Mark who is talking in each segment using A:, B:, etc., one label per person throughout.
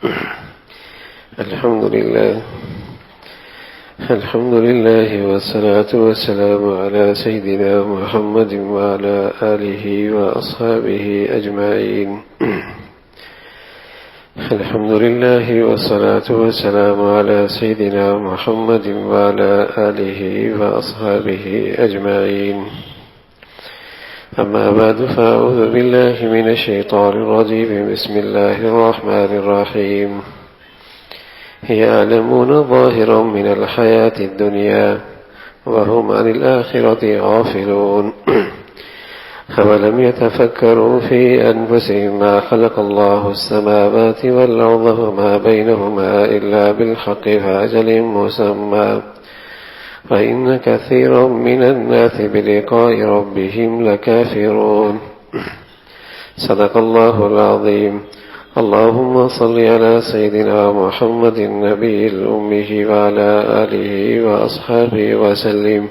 A: الحمد لله والصلاة والسلام على سيدنا محمد وعلى آله وأصحابه أجمعين. الحمد لله والصلاة والسلام على سيدنا محمد وعلى آله وأصحابه أجمعين. أما بعد فأعوذ بالله من الشيطان الرجيم. بسم الله الرحمن الرحيم. يعلمون ظاهرا من الحياة الدنيا وهم عن الآخرة غافلون. أولم يتفكروا في أنفسهم ما خلق الله السماوات والأرض وما بينهما إلا بالحق وأجل مسمى وإن كثيرا من الناس بلقاء ربهم لكافرون. صدق الله العظيم. اللهم صل على سيدنا محمد النبي الأمي وعلى آله وأصحابه وسلم.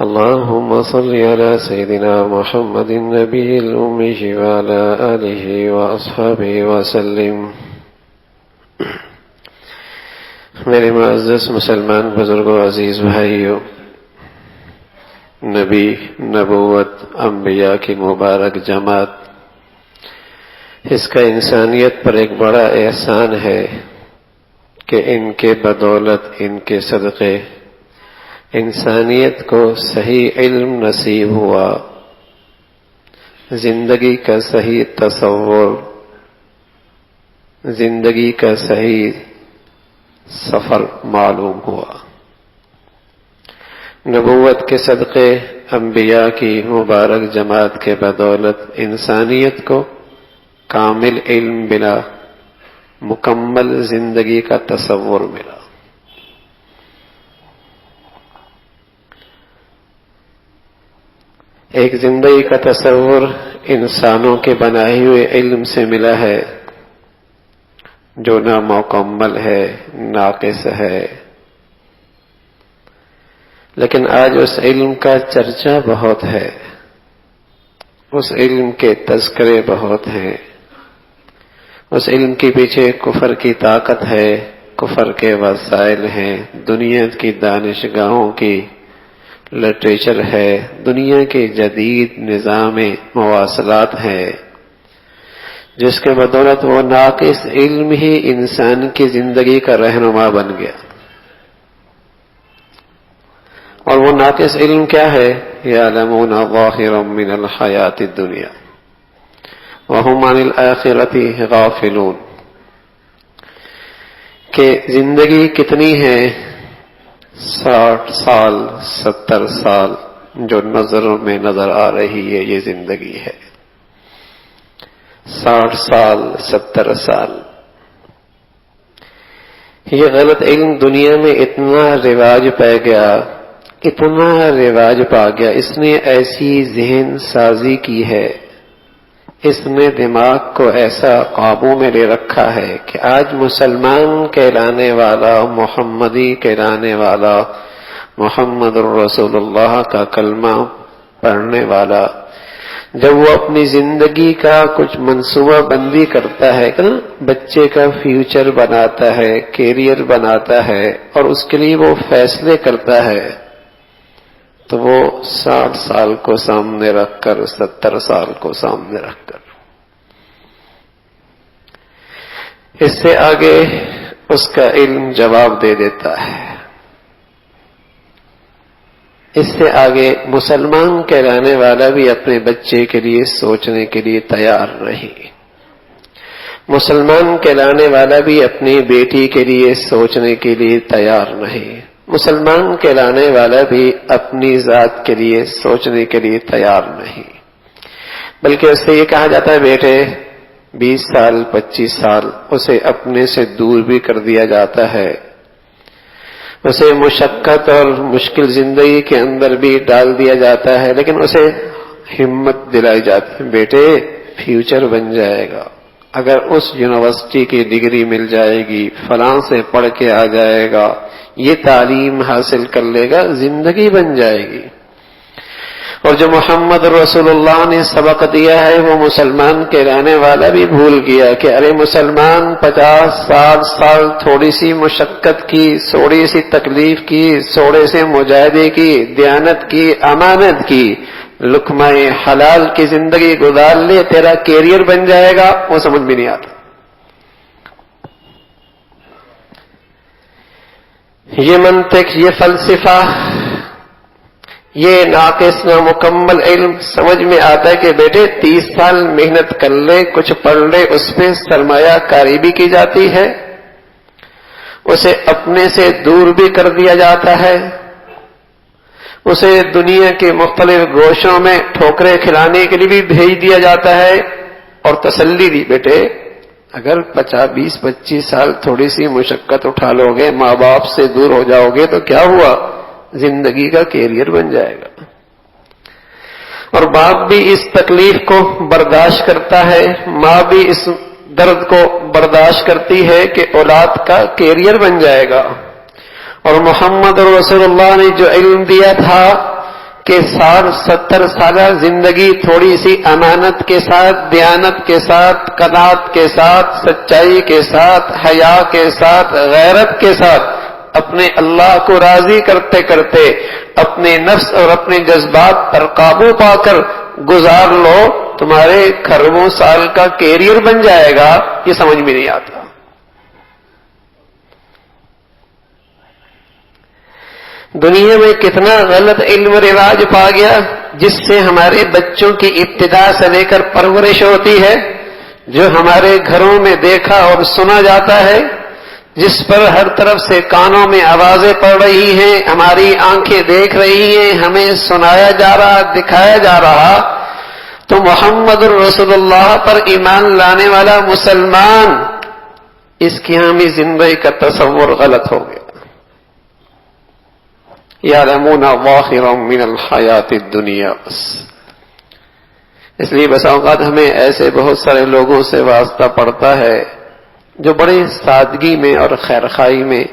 A: اللهم صل على سيدنا محمد النبي الأمي وعلى آله وأصحابه وسلم. میرے معزز مسلمان بزرگوں، عزیز بھائیوں، نبی، نبوت، انبیاء کی مبارک جماعت، اس کا انسانیت پر ایک بڑا احسان ہے کہ ان کے بدولت، ان کے صدقے انسانیت کو صحیح علم نصیب ہوا، زندگی کا صحیح تصور، زندگی کا صحیح سفر معلوم ہوا. نبوت کے صدقے، انبیاء کی مبارک جماعت کے بدولت انسانیت کو کامل علم ملا، مکمل زندگی کا تصور ملا. ایک زندگی کا تصور انسانوں کے بنائے ہوئے علم سے ملا ہے جو نامکمل ہے، ناقص ہے، لیکن آج اس علم کا چرچا بہت ہے، اس علم کے تذکرے بہت ہیں. اس علم کے پیچھے کفر کی طاقت ہے، کفر کے وسائل ہیں، دنیا کی دانشگاہوں کی لٹریچر ہے، دنیا کے جدید نظام مواصلات ہے، جس کے بدولت وہ ناقص علم ہی انسان کی زندگی کا رہنما بن گیا. اور وہ ناقص علم کیا ہے؟ یعلمون ظاہرا من الحیات الدنیا وہم عن الآخرۃ غافلون. کہ زندگی کتنی ہے؟ 60 سال، 70 سال جو نظروں میں نظر آ رہی ہے، یہ زندگی ہے. 60 سال، 70 سال. یہ غلط علم دنیا میں اتنا رواج پا گیا، اتنا رواج پا گیا، اس نے ایسی ذہن سازی کی ہے، اس نے دماغ کو ایسا قابو میں لے رکھا ہے کہ آج مسلمان کہلانے والا، محمدی کہلانے والا، محمد الرسول اللہ کا کلمہ پڑھنے والا، جب وہ اپنی زندگی کا کچھ منصوبہ بندی کرتا ہے، بچے کا فیوچر بناتا ہے، کیریئر بناتا ہے، اور اس کے لیے وہ فیصلے کرتا ہے، تو وہ 60 سال کو سامنے رکھ کر، 70 سال کو سامنے رکھ کر، اس سے آگے اس کا علم جواب دے دیتا ہے. اس سے آگے مسلمان کہلانے والا بھی اپنے بچے کے لیے سوچنے کے لیے تیار نہیں، مسلمان کہلانے والا بھی اپنی بیٹی کے لیے سوچنے کے لیے تیار نہیں، مسلمان کہلانے والا بھی اپنی ذات کے لیے سوچنے کے لیے تیار نہیں، بلکہ اس سے یہ کہا جاتا ہے بیٹے 20 سال 25 سال اسے اپنے سے دور بھی کر دیا جاتا ہے، اسے مشقت اور مشکل زندگی کے اندر بھی ڈال دیا جاتا ہے، لیکن اسے ہمت دلائی جاتی ہے بیٹے فیوچر بن جائے گا، اگر اس یونیورسٹی کی ڈگری مل جائے گی، فلاں سے پڑھ کے آ جائے گا، یہ تعلیم حاصل کر لے گا، زندگی بن جائے گی. اور جو محمد رسول اللہ نے سبق دیا ہے وہ مسلمان کے رہنے والا بھی بھول گیا کہ ارے مسلمان 50-60 سال تھوڑی سی مشقت کی، تھوڑی سی تکلیف کی، تھوڑے سے مجاہدے کی، دیانت کی، امانت کی، لقمہ حلال کی زندگی گزار لے، تیرا کیریئر بن جائے گا، وہ سمجھ بھی نہیں آتا۔ یہ منطق، یہ فلسفہ، یہ ناقص نامکمل علم سمجھ میں آتا ہے کہ بیٹے 30 سال محنت کر لے، کچھ پڑھ لے، اس پہ سرمایہ کاری بھی کی جاتی ہے، اسے اپنے سے دور بھی کر دیا جاتا ہے، اسے دنیا کے مختلف گوشوں میں ٹھوکریں کھلانے کے لیے بھی بھیج دیا جاتا ہے، اور تسلی دی بیٹے اگر 20-25 سال تھوڑی سی مشقت اٹھا لو گے، ماں باپ سے دور ہو جاؤ گے تو کیا ہوا، زندگی کا کیریئر بن جائے گا۔ اور باپ بھی اس تکلیف کو برداشت کرتا ہے، ماں بھی اس درد کو برداشت کرتی ہے کہ اولاد کا کیریئر بن جائے گا۔ اور محمد رسول اللہ نے جو علم دیا تھا کہ 60-70 سالہ زندگی تھوڑی سی امانت کے ساتھ، دیانت کے ساتھ، قناعت کے ساتھ، سچائی کے ساتھ، حیا کے ساتھ، غیرت کے ساتھ اپنے اللہ کو راضی کرتے کرتے اپنے نفس اور اپنے جذبات پر قابو پا کر گزار لو، تمہارے کھربوں سال کا کیریئر بن جائے گا، یہ سمجھ میں نہیں آتا۔ دنیا میں کتنا غلط علم رواج پا گیا جس سے ہمارے بچوں کی ابتدا سے لے کر پرورش ہوتی ہے، جو ہمارے گھروں میں دیکھا اور سنا جاتا ہے، جس پر ہر طرف سے کانوں میں آوازیں پڑ رہی ہیں، ہماری آنکھیں دیکھ رہی ہیں، ہمیں سنایا جا رہا، دکھایا جا رہا، تو محمد رسول اللہ پر ایمان لانے والا مسلمان اس کی ہمیں زندگی کا تصور غلط ہو گیا۔ یعلمون ظاہرا من الحیات الدنیا، اس لیے بس اوقات ہمیں ایسے بہت سارے لوگوں سے واسطہ پڑتا ہے جو بڑے سادگی میں اور خیرخواہی میں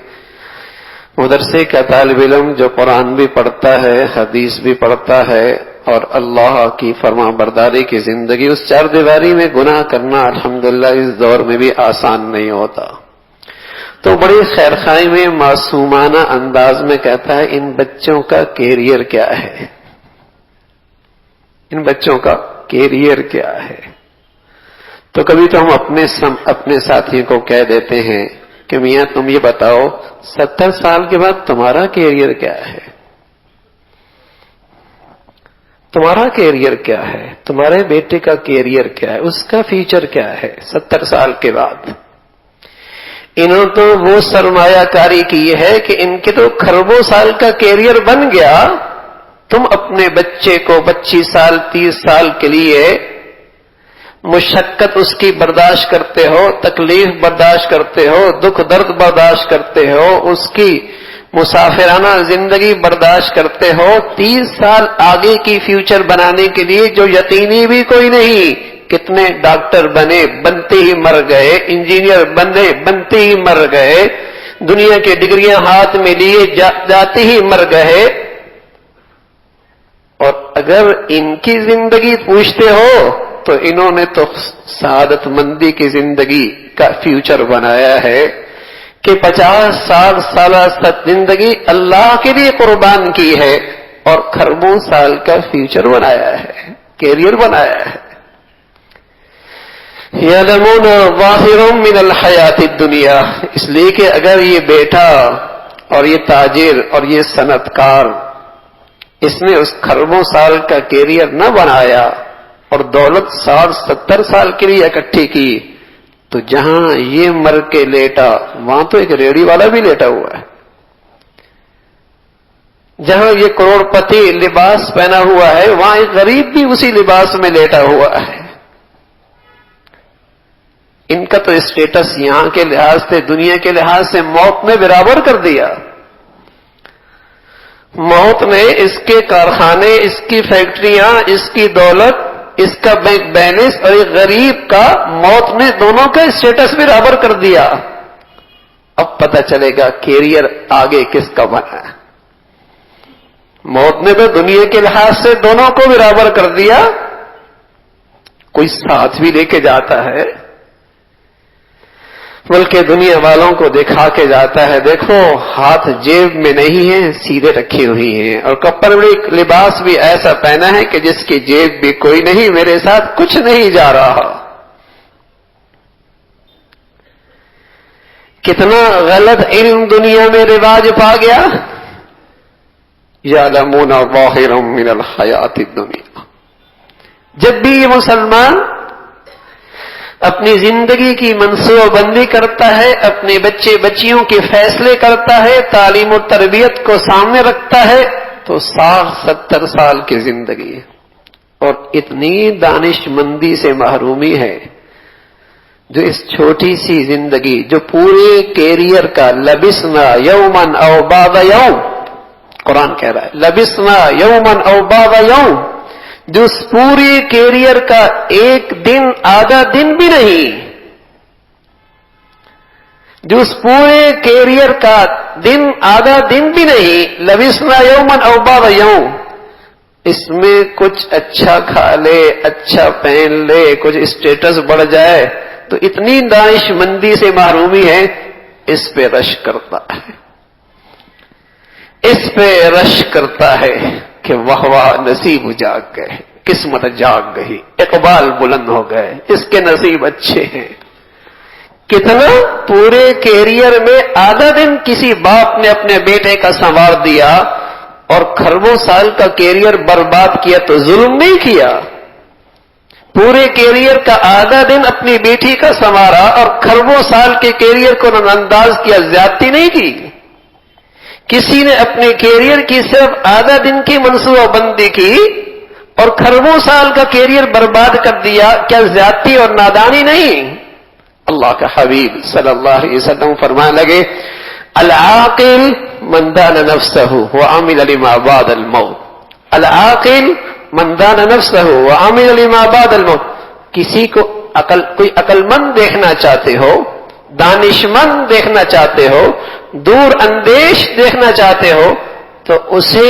A: مدرسے کا طالب علم جو قرآن بھی پڑھتا ہے، حدیث بھی پڑھتا ہے، اور اللہ کی فرما برداری کی زندگی، اس چار دیواری میں گناہ کرنا الحمدللہ اس دور میں بھی آسان نہیں ہوتا، تو بڑی خیرخواہی میں معصومانہ انداز میں کہتا ہے ان بچوں کا کیریئر کیا ہے، ان بچوں کا کیریئر کیا ہے۔ تو کبھی تو ہم اپنے ساتھیوں کو کہہ دیتے ہیں کہ میاں تم یہ بتاؤ 70 سال کے بعد تمہارا کیریئر کیا ہے، تمہارا کیریئر کیا ہے، تمہارے بیٹے کا کیریئر کیا ہے، اس کا فیوچر کیا ہے 70 سال کے بعد۔ انہوں تو وہ سرمایہ کاری کی ہے کہ ان کے تو کھربوں سال کا کیریئر بن گیا، تم اپنے بچے کو 25 سال 30 سال کے لیے مشقت اس کی برداشت کرتے ہو، تکلیف برداشت کرتے ہو، دکھ درد برداشت کرتے ہو، اس کی مسافرانہ زندگی برداشت کرتے ہو، 30 سال آگے کی فیوچر بنانے کے لیے جو یقینی بھی کوئی نہیں۔ کتنے ڈاکٹر بنے، بنتے ہی مر گئے، انجینئر بنے، بنتے ہی مر گئے، دنیا کی ڈگریاں ہاتھ میں لیے جاتے ہی مر گئے۔ اور اگر ان کی زندگی پوچھتے ہو تو انہوں نے تو سعادت مندی کی زندگی کا فیوچر بنایا ہے کہ 50-60 سالہ زندگی اللہ کے لیے قربان کی ہے اور کھربوں سال کا فیوچر بنایا ہے، کیریئر بنایا ہے۔ یعلمون ظاہرا من الحیات الدنیا، اس لیے کہ اگر یہ بیٹا اور یہ تاجر اور یہ صنعت کار اس نے اس کھربوں سال کا کیریئر نہ بنایا اور دولت 60-70 سال کے لیے اکٹھی کی، تو جہاں یہ مر کے لیٹا وہاں تو ایک ریڑھی والا بھی لیٹا ہوا ہے، جہاں یہ کروڑ پتی لباس پہنا ہوا ہے وہاں ایک غریب بھی اسی لباس میں لیٹا ہوا ہے۔ ان کا تو اسٹیٹس یہاں کے لحاظ سے، دنیا کے لحاظ سے موت نے برابر کر دیا۔ موت نے اس کے کارخانے، اس کی فیکٹریاں، اس کی دولت، اس کا بینک بیلنس اور ایک غریب کا، موت نے دونوں کا اسٹیٹس برابر کر دیا۔ اب پتہ چلے گا کیریئر آگے کس کا بنا ہے۔ موت نے تو دنیا کے لحاظ سے دونوں کو برابر کر دیا. کوئی ساتھ بھی لے کے جاتا ہے بلکہ دنیا والوں کو دکھا کے جاتا ہے دیکھو ہاتھ جیب میں نہیں ہیں سیدھے رکھی ہوئی ہیں, اور کپڑے لباس بھی ایسا پہنا ہے کہ جس کی جیب بھی کوئی نہیں, میرے ساتھ کچھ نہیں جا رہا. کتنا غلط علم دنیا میں رواج پا گیا. یعلمون ظاہرا من الحیات الدنیا. جب بھی یہ مسلمان اپنی زندگی کی منصوبہ بندی کرتا ہے, اپنے بچے بچیوں کے فیصلے کرتا ہے, تعلیم و تربیت کو سامنے رکھتا ہے, تو 60-70 سال کی زندگی اور اتنی دانش مندی سے محرومی ہے جو اس چھوٹی سی زندگی, جو پورے کیریئر کا لبسنا یومن او بعض یوم, قرآن کہہ رہا ہے لبسنا یومن او بعض یوم, جو اس پوری کیریئر کا ایک دن آدھا دن بھی نہیں, جو اس پورے کیریئر کا دن آدھا دن بھی نہیں, لبسنا یومن او بعض یوم, اس میں کچھ اچھا کھا لے, اچھا پہن لے, کچھ اسٹیٹس بڑھ جائے تو اتنی دانش مندی سے محرومی ہے, اس پہ رش کرتا ہے, اس پہ رش کرتا ہے کہ واہ واہ نصیب جاگ گئے, قسمت جاگ گئی, اقبال بلند ہو گئے, اس کے نصیب اچھے ہیں. کتنا پورے کیریئر میں آدھا دن کسی باپ نے اپنے بیٹے کا سنوار دیا اور کھربوں سال کا کیریئر برباد کیا تو ظلم نہیں کیا. پورے کیریئر کا آدھا دن اپنی بیٹی کا سنوارا اور کھربوں سال کے کیریئر کو نظر انداز کیا, زیادتی نہیں کی. کسی نے اپنے کیریئر کی صرف آدھا دن کی منصوبہ بندی کی اور کھربوں سال کا کیریئر برباد کر دیا, کیا زیادتی اور نادانی نہیں؟ اللہ کا حبیب صلی اللہ علیہ وسلم فرمانے لگے العاقل من دان نفسہ وعمل لما بعد الموت. العاقل من دان نفسہ وعمل لما بعد الموت. کسی کو کوئی عقل مند دیکھنا چاہتے ہو, دانشمند دیکھنا چاہتے ہو, دور اندیش دیکھنا چاہتے ہو, تو اسے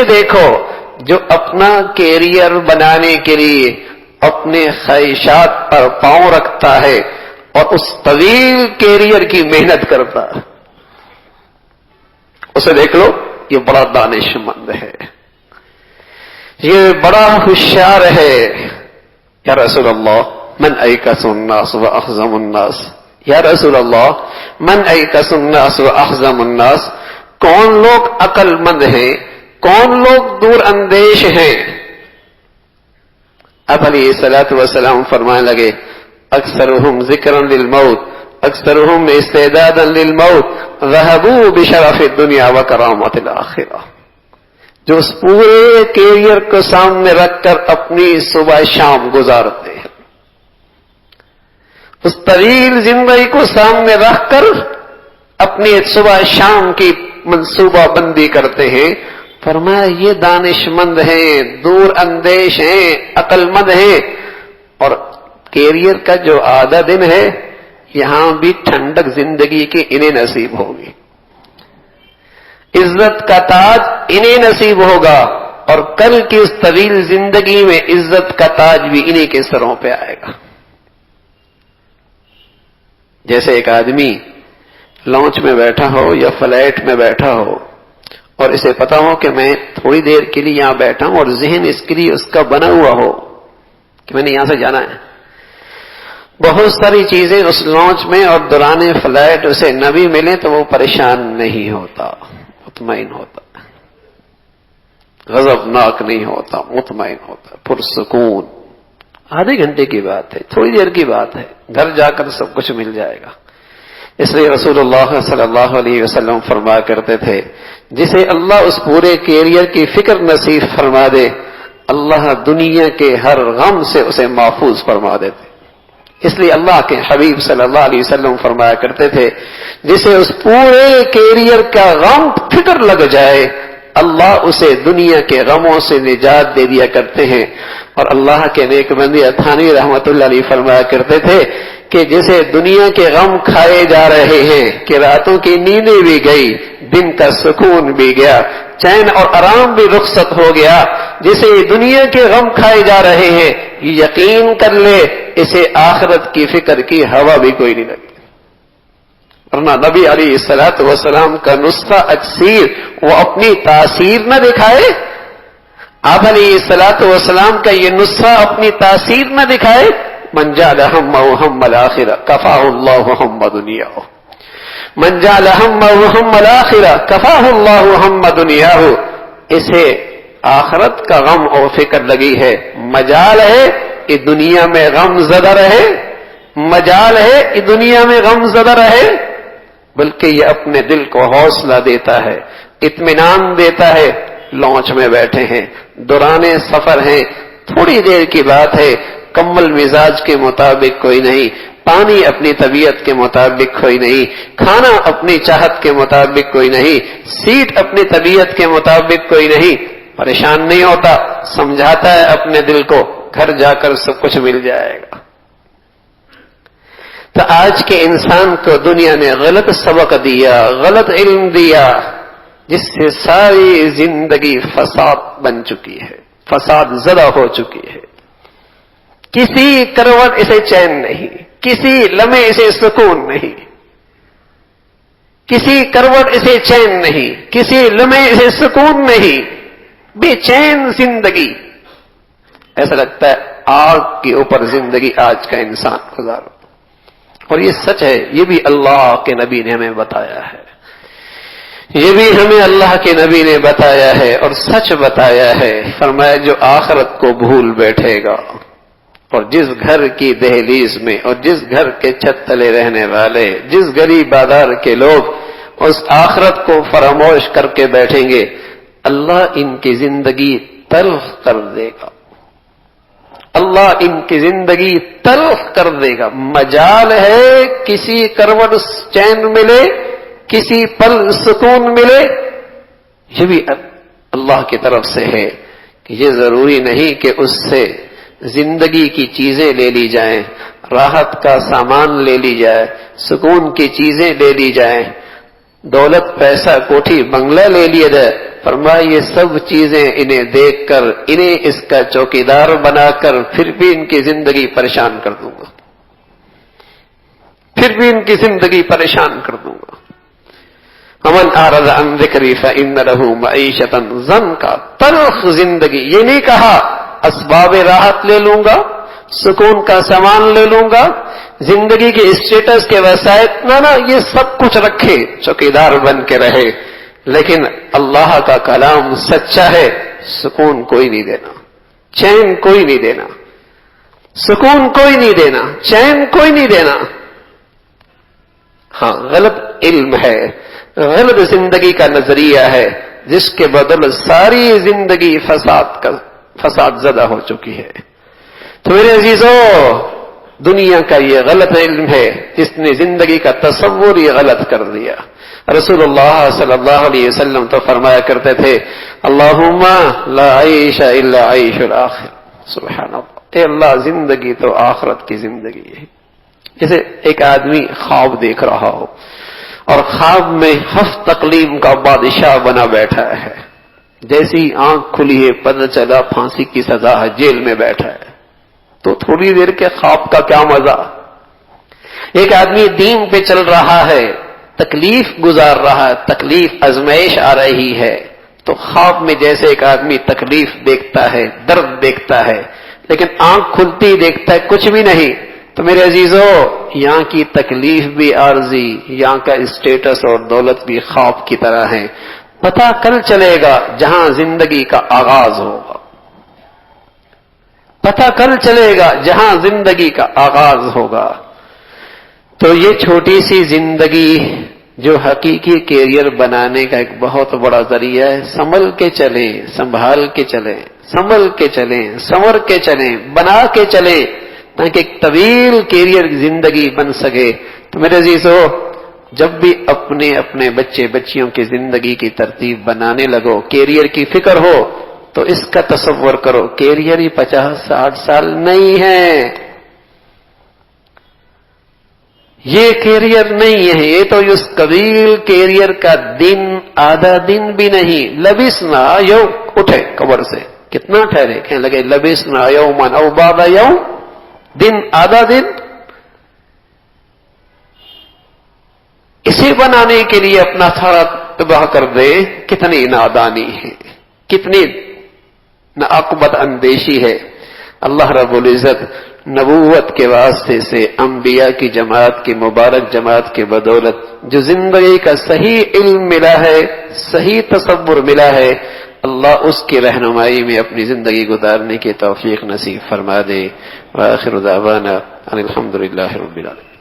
A: دیکھو جو اپنا کیریئر بنانے کے لیے اپنے خواہشات پر پاؤں رکھتا ہے اور اس طویل کیریئر کی محنت کرتا ہے. اسے دیکھ لو, یہ بڑا دانش مند ہے, یہ بڑا ہوشیار ہے. یا رسول اللہ من ایکس الناس واحزم الناس. یا رسول اللہ من ایکس الناس واحزم الناس. کون لوگ عقل مند ہیں, کون لوگ دور اندیش ہیں؟ اب علیہ الصلوۃ والسلام فرمانے لگے اکثرهم ذکرا للموت اکثرهم استعدادا للموت ذهبوا بشرف الدنيا وکرامۃ الآخرہ. جو اس پورے کیریئر کو سامنے رکھ کر اپنی صبح شام گزارتے ہیں, اس طویل زندگی کو سامنے رکھ کر اپنی صبح شام کی منصوبہ بندی کرتے ہیں, فرمایا یہ دانش مند ہیں, دور اندیش ہیں, عقل مند ہیں. اور کیریئر کا جو آدھا دن ہے یہاں بھی ٹھنڈک زندگی کی انہیں نصیب ہوگی, عزت کا تاج انہیں نصیب ہوگا, اور کل کی اس طویل زندگی میں عزت کا تاج بھی انہیں کے سروں پہ آئے گا. جیسے ایک آدمی لانچ میں بیٹھا ہو یا فلائٹ میں بیٹھا ہو اور اسے پتا ہو کہ میں تھوڑی دیر کے لیے یہاں بیٹھا ہوں, اور ذہن اس کے لیے اس کا بنا ہوا ہو کہ میں نے یہاں سے جانا ہے. بہت ساری چیزیں اس لانچ میں اور دوران فلائٹ اسے نہ بھی ملیں تو وہ پریشان نہیں ہوتا, مطمئن ہوتا, غضبناک نہیں ہوتا, مطمئن ہوتا, پرسکون. آدھے گھنٹے کی بات ہے, تھوڑی دیر کی بات ہے, گھر جا کر سب کچھ مل جائے گا. اس لیے رسول اللہ صلی اللہ علیہ وسلم فرمایا کرتے تھے جسے اللہ اس پورے کیریئر کی فکر نصیب فرما دے, اللہ دنیا کے ہر غم سے اسے محفوظ فرما دیتے. اس لیے اللہ کے حبیب صلی اللہ علیہ وسلم فرمایا کرتے تھے جسے اس پورے کیریئر کا غم فکر لگ جائے, اللہ اسے دنیا کے غموں سے نجات دے دیا کرتے ہیں. اور اللہ کے نیک بندی تھانوی رحمت اللہ علیہ فرمایا کرتے تھے کہ جیسے دنیا کے غم کھائے جا رہے ہیں کہ راتوں کی نیندیں بھی گئی، دن کا سکون بھی گیا، چین اور آرام بھی رخصت ہو گیا، جسے دنیا کے غم کھائے جا رہے ہیں، یقین کر لے اسے آخرت کی فکر کی ہوا بھی کوئی نہیں لگی۔ ورنہ نبی علیہ الصلوۃ والسلام کا نسخہ اکثیر وہ اپنی تاثیر نہ دکھائے، آپ علیہ الصلوۃ والسلام کا یہ نسخہ اپنی تاثیر نہ دکھائے، من جعل همه هم الآخرة كفاه الله هم دنياه، من جعل همه هم الآخرة كفاه الله هم دنياه، اسے آخرت کا غم اور فکر لگی ہے، مجال ہے کہ دنیا میں غم زدہ رہے، مجال ہے کہ دنیا میں غم زدہ رہے، بلکہ یہ اپنے دل کو حوصلہ دیتا ہے، اطمینان دیتا ہے، لانچ میں بیٹھے ہیں، دوران سفر ہیں، تھوڑی دیر کی بات ہے، کمل مزاج کے مطابق کوئی نہیں، پانی اپنی طبیعت کے مطابق کوئی نہیں، کھانا اپنی چاہت کے مطابق کوئی نہیں، سیٹ اپنی طبیعت کے مطابق کوئی نہیں، پریشان نہیں ہوتا، سمجھاتا ہے اپنے دل کو گھر جا کر سب کچھ مل جائے گا۔ تو آج کے انسان کو دنیا نے غلط سبق دیا، غلط علم دیا، جس سے ساری زندگی فساد بن چکی ہے، فساد زدہ ہو چکی ہے، کسی کروٹ اسے چین نہیں، کسی لمحے اسے سکون نہیں، کسی کروٹ اسے چین نہیں، کسی لمحے اسے سکون نہیں، بے چین زندگی، ایسا لگتا ہے آگ کے اوپر زندگی آج کا انسان گزارا۔ اور یہ سچ ہے، یہ بھی اللہ کے نبی نے ہمیں بتایا ہے، یہ بھی ہمیں اللہ کے نبی نے بتایا ہے اور سچ بتایا ہے۔ فرمایا جو آخرت کو بھول بیٹھے گا اور جس گھر کی دہلیز میں اور جس گھر کے چھت تلے رہنے والے، جس گلی بازار کے لوگ اس آخرت کو فراموش کر کے بیٹھیں گے، اللہ ان کی زندگی تلخ کر دے گا، اللہ ان کی زندگی تلخ کر دے گا۔ مجال ہے کسی کروٹ چین ملے، کسی پل سکون ملے، یہ بھی اللہ کی طرف سے ہے کہ یہ ضروری نہیں کہ اس سے زندگی کی چیزیں لے لی جائیں، راحت کا سامان لے لی جائے، سکون کی چیزیں لے لی جائیں، دولت پیسہ کوٹھی بنگلہ لے لیا جائے۔ فرمایا یہ سب چیزیں انہیں دیکھ کر، انہیں اس کا چوکیدار بنا کر پھر بھی ان کی زندگی پریشان کر دوں گا، پھر بھی ان کی زندگی پریشان کر دوں گا۔ ومن اعرض عن ذکری فإن له معیشۃ ضنکا، تلخ زندگی، یہ نہیں کہا اسباب راحت لے لوں گا، سکون کا سامان لے لوں گا، زندگی کے اسٹیٹس کے وسائل، نہ یہ سب کچھ رکھے، چوکیدار بن کے رہے، لیکن اللہ کا کلام سچا ہے، سکون کوئی نہیں دینا، چین کوئی نہیں دینا، سکون کوئی نہیں دینا، چین کوئی نہیں دینا۔ ہاں غلط علم ہے، غلط زندگی کا نظریہ ہے، جس کے بدل ساری زندگی فساد زدہ ہو چکی ہے۔ تو میرے عزیزو، دنیا کا یہ غلط علم ہے جس نے زندگی کا تصور یہ غلط کر دیا۔ رسول اللہ صلی اللہ علیہ وسلم تو فرمایا کرتے تھے اللہم لا عیش الا عیش الاخر، سبحان اللہ، اے اللہ زندگی تو آخرت کی زندگی ہے۔ جیسے ایک آدمی خواب دیکھ رہا ہو اور خواب میں ہفت تقلیم کا بادشاہ بنا بیٹھا ہے، جیسی آنکھ کھلی ہے پتہ چلا پھانسی کی سزا ہے، جیل میں بیٹھا ہے، تو تھوڑی دیر کے خواب کا کیا مزہ۔ ایک آدمی دین پہ چل رہا ہے، تکلیف گزار رہا ہے، تکلیف آزمائش آ رہی ہے، تو خواب میں جیسے ایک آدمی تکلیف دیکھتا ہے، درد دیکھتا ہے، لیکن آنکھ کھلتی دیکھتا ہے کچھ بھی نہیں۔ تو میرے عزیزو، یہاں کی تکلیف بھی عارضی، یہاں کا اسٹیٹس اور دولت بھی خواب کی طرح ہے، پتہ کل چلے گا جہاں زندگی کا آغاز ہوگا، پتہ کل چلے گا جہاں زندگی کا آغاز ہوگا۔ تو یہ چھوٹی سی زندگی جو حقیقی کیریئر بنانے کا ایک بہت بڑا ذریعہ ہے، سنبھل کے چلیں، سنبھال کے چلیں، سنبھل کے چلیں، سنور کے چلیں، بنا کے چلیں، تاکہ ایک طویل کیریئر زندگی بن سکے۔ تو میرے عزیزو، جب بھی اپنے اپنے بچے بچیوں کی زندگی کی ترتیب بنانے لگو، کیریئر کی فکر ہو، تو اس کا تصور کرو کیریئر ہی 50-60 سال نہیں ہے، یہ کیریئر نہیں ہے، یہ تو اس قبیل کیریئر کا دن آدھا دن بھی نہیں. لبسنا یوم، اٹھے قبر سے کتنا ٹھہرے، کہنے لگے لبسنا یومن او بعض یوم، دن آدھا دن. اسے بنانے کے لیے اپنا سارا تباہ کر دے. کتنی نادانی ہے، کتنی ناعقبت اندیشی ہے. اللہ رب العزت نبوت کے واسطے سے انبیاء کی جماعت کی مبارک جماعت کے بدولت جو زندگی کا صحیح علم ملا ہے، صحیح تصور ملا ہے، اللہ اس کی رہنمائی میں اپنی زندگی گزارنے کی توفیق نصیب فرما دے. وآخر دعوانا ان الحمد للہ رب العالمین.